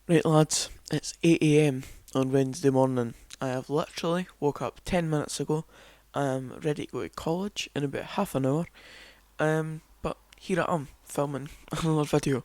Right lads, it's 8 AM on Wednesday morning. I have literally woke up 10 minutes ago. I am ready to go to college in about half an hour. But here I am, filming another video.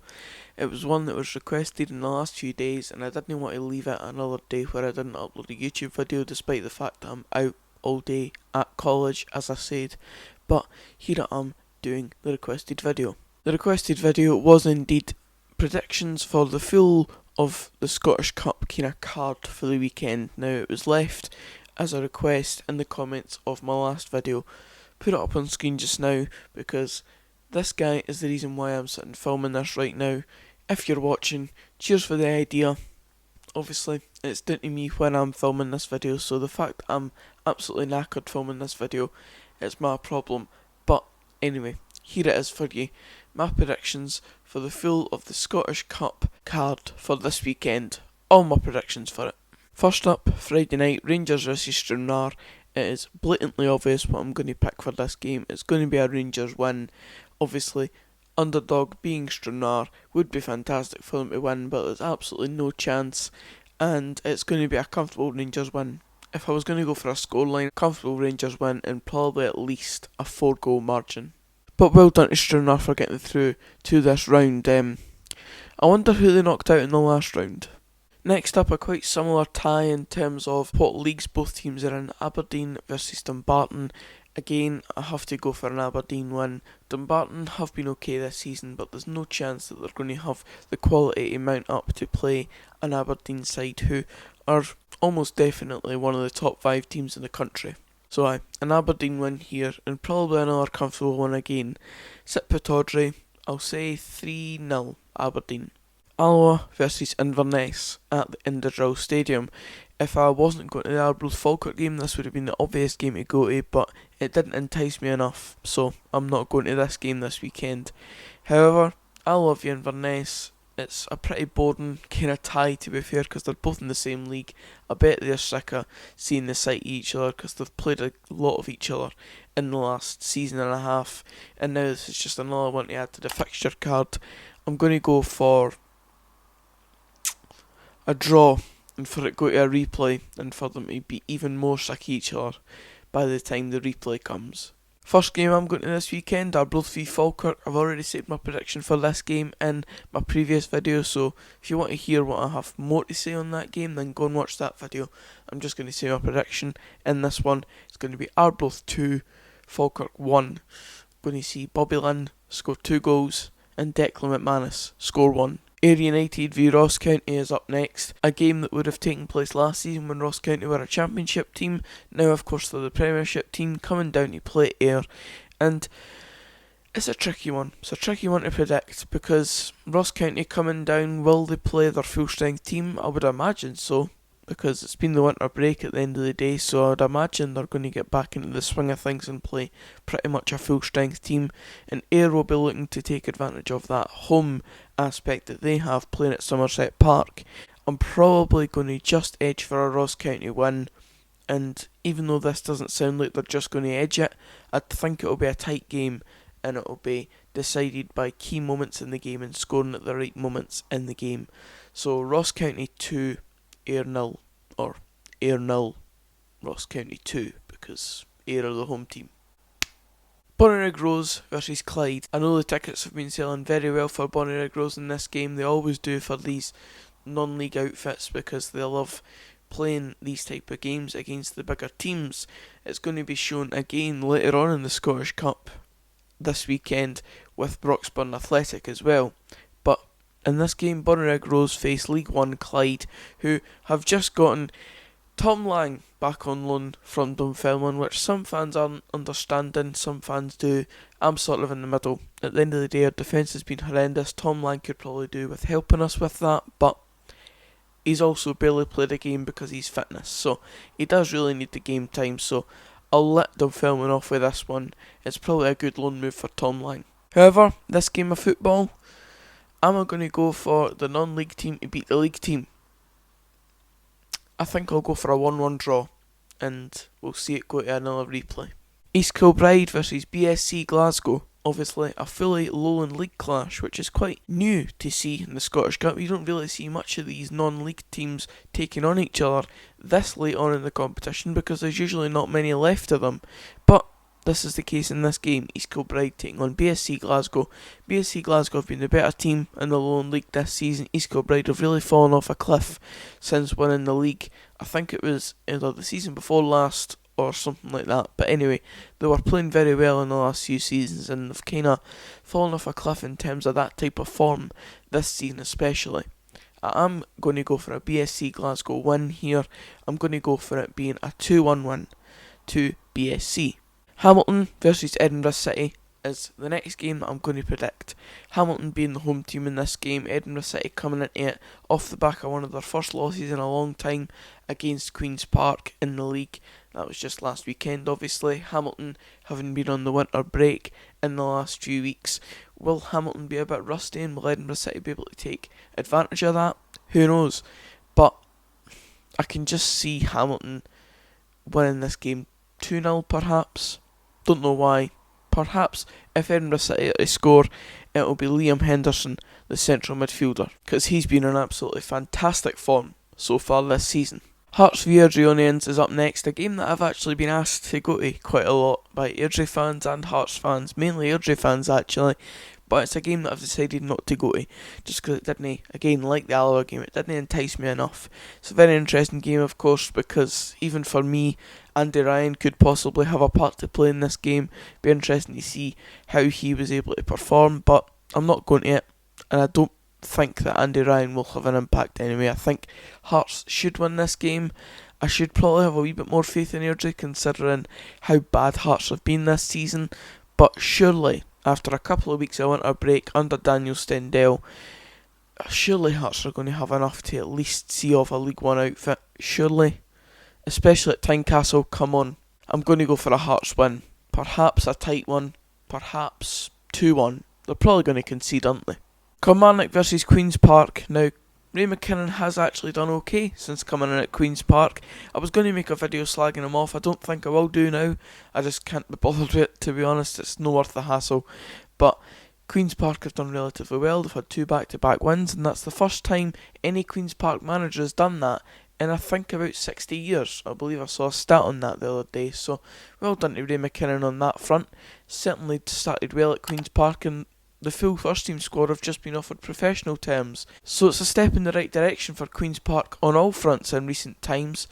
It was one that was requested in the last few days, and I didn't want to leave it another day where I didn't upload a YouTube video, despite the fact that I'm out all day at college, as I said. But here I am doing the requested video. The requested video was indeed predictions for the full of the Scottish Cup kind of card for the weekend. Now, it was left as a request in the comments of my last video. Put it up on screen just now because this guy is the reason why I'm sitting filming this right now. If you're watching, cheers for the idea. Obviously, it's down to me when I'm filming this video, so the fact that I'm absolutely knackered filming this video, it's my problem. But anyway, here it is for you. My predictions for the full of the Scottish Cup card for this weekend. All my predictions for it. First up, Friday night, Rangers vs Stranraer. It is blatantly obvious what I'm going to pick for this game. It's going to be a Rangers win. Obviously, underdog being Stranraer would be fantastic for them to win, but there's absolutely no chance. And it's going to be a comfortable Rangers win. If I was going to go for a scoreline, comfortable Rangers win and probably at least a 4-goal margin. But well done to Stranraer for getting through to this round. I wonder who they knocked out in the last round. Next up, a quite similar tie in terms of what leagues both teams are in. Aberdeen versus Dumbarton. Again, I have to go for an Aberdeen win. Dumbarton have been okay this season, but there's no chance that they're going to have the quality to mount up to play an Aberdeen side who are almost definitely one of the top 5 teams in the country. So an Aberdeen win here, and probably another comfortable one again. Sit Audrey, I'll say 3-0 Aberdeen. Alloa versus Inverness at the Indoorow Stadium. If I wasn't going to the Arbroath Falkirk game, this would have been the obvious game to go to, but it didn't entice me enough, so I'm not going to this game this weekend. However, Alloa v Inverness, it's a pretty boring kind of tie, to be fair, because they're both in the same league. I bet they're sick of seeing the sight of each other because they've played a lot of each other in the last season and a half, and now this is just another one to add to the fixture card. I'm going to go for a draw, and for it to go to a replay, and for them to be even more sick of each other by the time the replay comes. First game I'm going to this weekend, Arbroath v Falkirk. I've already said my prediction for this game in my previous video, so if you want to hear what I have more to say on that game, then go and watch that video. I'm just going to say my prediction in this one. It's going to be Arbroath 2, Falkirk 1. Going to see Bobby Lynn score 2 goals and Declan McManus score 1. Ayr United v Ross County is up next, a game that would have taken place last season when Ross County were a championship team. Now of course they're the premiership team coming down to play Ayr, and it's a tricky one. It's a tricky one to predict because Ross County coming down, will they play their full strength team? I would imagine so, because it's been the winter break at the end of the day, so I would imagine they're going to get back into the swing of things and play pretty much a full strength team, and Ayr will be looking to take advantage of that home aspect that they have playing at Somerset Park. I'm probably going to just edge for a Ross County win, and even though this doesn't sound like they're just going to edge it, I think it'll be a tight game and it'll be decided by key moments in the game and scoring at the right moments in the game. So Ross County 2, Ayr 0, or Ayr 0, Ross County 2, because Ayr are the home team. Bonnyrigg Rose versus Clyde. I know the tickets have been selling very well for Bonnyrigg Rose in this game. They always do for these non-league outfits because they love playing these type of games against the bigger teams. It's going to be shown again later on in the Scottish Cup this weekend with Broxburn Athletic as well. But in this game, Bonnyrigg Rose face League One Clyde, who have just gotten Tom Lang back on loan from Dunfermline, which some fans aren't understanding, some fans do. I'm sort of in the middle. At the end of the day, our defence has been horrendous. Tom Lang could probably do with helping us with that, but he's also barely played a game because he's fitness, so he does really need the game time, so I'll let Dunfermline off with this one. It's probably a good loan move for Tom Lang. However, this game of football, I'm going to go for the non-league team to beat the league team. I think I'll go for a 1-1 draw, and we'll see it go to another replay. East Kilbride versus BSC Glasgow. obviously a fully Lowland League clash, which is quite new to see in the Scottish Cup. You don't really see much of these non-league teams taking on each other this late on in the competition because there's usually not many left of them. But this is the case in this game. East Kilbride taking on BSC Glasgow. BSC Glasgow have been the better team in the Lowland League this season. East Kilbride have really fallen off a cliff since winning the league. I think it was either the season before last or something like that. But anyway, they were playing very well in the last few seasons and they've kind of fallen off a cliff in terms of that type of form this season especially. I'm going to go for a BSC Glasgow win here. I'm going to go for it being a 2-1 win to BSC. Hamilton versus Edinburgh City is the next game that I'm going to predict. Hamilton being the home team in this game, Edinburgh City coming into it off the back of one of their first losses in a long time against Queen's Park in the league. That was just last weekend, obviously. Hamilton having been on the winter break in the last few weeks. Will Hamilton be a bit rusty and will Edinburgh City be able to take advantage of that? Who knows? But I can just see Hamilton winning this game 2-0 perhaps. Don't know why. Perhaps if Edinburgh City score, it'll be Liam Henderson, the central midfielder, because he's been in absolutely fantastic form so far this season. Hearts v Airdrieonians is up next, a game that I've actually been asked to go to quite a lot by Airdrie fans and Hearts fans, mainly Airdrie fans actually, but it's a game that I've decided not to go to, just because it didn't, again like the Alloa game, it didn't entice me enough. It's a very interesting game of course, because even for me, Andy Ryan could possibly have a part to play in this game. Be interesting to see how he was able to perform, but I'm not going to it, and I don't think that Andy Ryan will have an impact anyway. I think Hearts should win this game. I should probably have a wee bit more faith in Airdrie considering how bad Hearts have been this season, but surely after a couple of weeks of winter break under Daniel Stendel, surely Hearts are going to have enough to at least see off a League One outfit, surely. Especially at Tynecastle, come on. I'm going to go for a Hearts win. Perhaps a tight one. Perhaps 2-1. They're probably going to concede, aren't they? Kilmarnock versus Queen's Park. Now, Ray McKinnon has actually done okay since coming in at Queen's Park. I was going to make a video slagging him off. I don't think I will do now. I just can't be bothered with it, to be honest. It's no worth the hassle. But Queen's Park have done relatively well. They've had 2 back-to-back wins, and that's the first time any Queen's Park manager has done that in I think about 60 years. I believe I saw a stat on that the other day, so well done to Ray McKinnon on that front. Certainly started well at Queen's Park, and the full first team squad have just been offered professional terms, so it's a step in the right direction for Queen's Park on all fronts in recent times.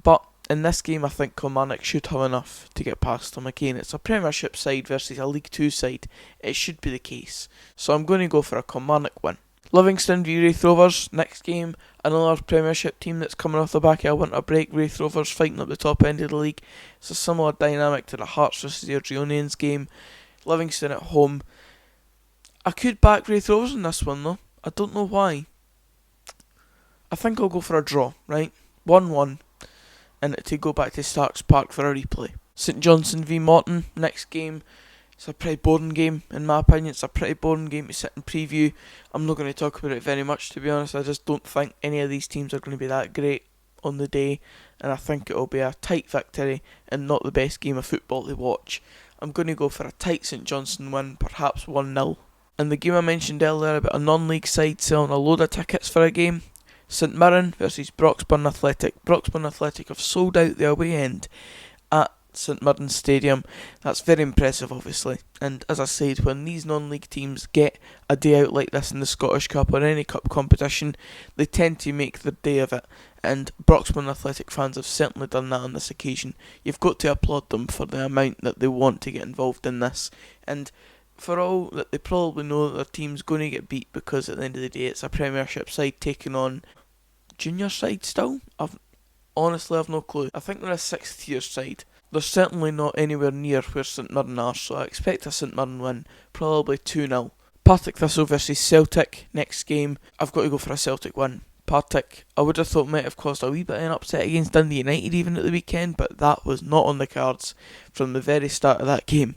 But in this game I think Kilmarnock should have enough to get past them. Again, it's a Premiership side versus a League 2 side, it should be the case, so I'm going to go for a Kilmarnock win. Livingston v Wraith Rovers, next game, another Premiership team that's coming off the back of a winter break. Wraith Rovers fighting up the top end of the league. It's a similar dynamic to the Hearts versus the Airdrieonians game. Livingston at home. I could back Wraith Rovers in this one though, I don't know why. I think I'll go for a draw, right? 1-1, and to go back to Starks Park for a replay. St Johnstone v Morton, next game. It's a pretty boring game, in my opinion. It's a pretty boring game to sit and preview. I'm not going to talk about it very much, to be honest. I just don't think any of these teams are going to be that great on the day, and I think it'll be a tight victory and not the best game of football to watch. I'm going to go for a tight St Johnstone win, perhaps 1-0. And the game I mentioned earlier about a non-league side selling a load of tickets for a game, St Mirren versus Broxburn Athletic. Broxburn Athletic have sold out the away end at St Mirren Stadium. That's very impressive obviously, and as I said, when these non-league teams get a day out like this in the Scottish Cup or any cup competition, they tend to make their day of it, and Broxburn Athletic fans have certainly done that on this occasion. You've got to applaud them for the amount that they want to get involved in this, and for all that they probably know that their team's going to get beat, because at the end of the day it's a Premiership side taking on junior side still. I've no clue. I think they're a 6th tier side. They're certainly not anywhere near where St Mirren are, so I expect a St Mirren win, probably 2-0. Partick Thistle versus Celtic, next game. I've got to go for a Celtic win. Partick, I would have thought might have caused a wee bit of an upset against Dundee United even at the weekend, but that was not on the cards from the very start of that game.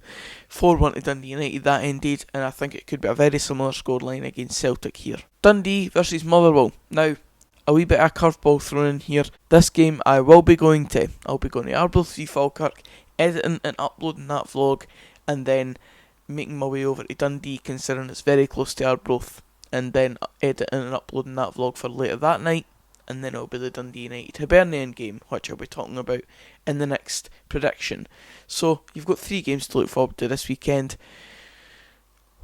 4-1 to Dundee United that ended, and I think it could be a very similar scoreline against Celtic here. Dundee versus Motherwell. Now, a wee bit of curveball thrown in here. This game I'll be going to Arbroath v Falkirk, editing and uploading that vlog, and then making my way over to Dundee, considering it's very close to Arbroath, and then editing and uploading that vlog for later that night. And then it'll be the Dundee United Hibernian game, which I'll be talking about in the next prediction. So you've got 3 games to look forward to this weekend.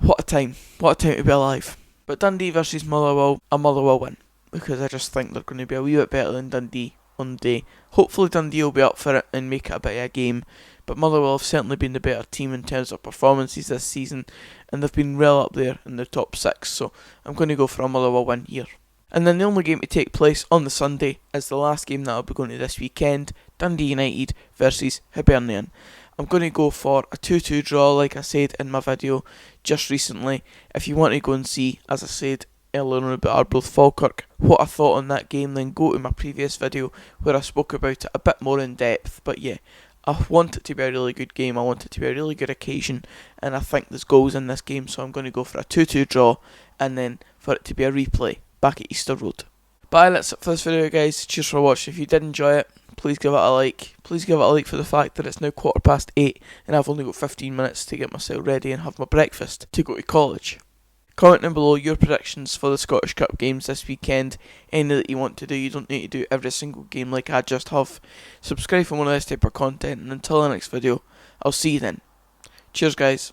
What a time to be alive. But Dundee versus Motherwell, a Motherwell win, because I just think they're going to be a wee bit better than Dundee on the day. Hopefully Dundee will be up for it and make it a bit of a game, but Motherwell have certainly been the better team in terms of performances this season, and they've been well up there in the top 6, so I'm going to go for a Motherwell win here. And then the only game to take place on the Sunday is the last game that I'll be going to this weekend, Dundee United versus Hibernian. I'm going to go for a 2-2 draw, like I said in my video just recently. If you want to go and see, as I said earlier on about Arbroath Falkirk, what I thought on that game, then go to my previous video where I spoke about it a bit more in depth. But yeah, I want it to be a really good game, I want it to be a really good occasion, and I think there's goals in this game, so I'm going to go for a 2-2 draw, and then for it to be a replay back at Easter Road. But that's it for this video, guys. Cheers for watching. If you did enjoy it, please give it a like. Please give it a like for the fact that it's now 8:15 and I've only got 15 minutes to get myself ready and have my breakfast to go to college. Comment down below your predictions for the Scottish Cup games this weekend. Any that you want to do. You don't need to do every single game like I just have. Subscribe for more of this type of content, and until the next video, I'll see you then. Cheers, guys.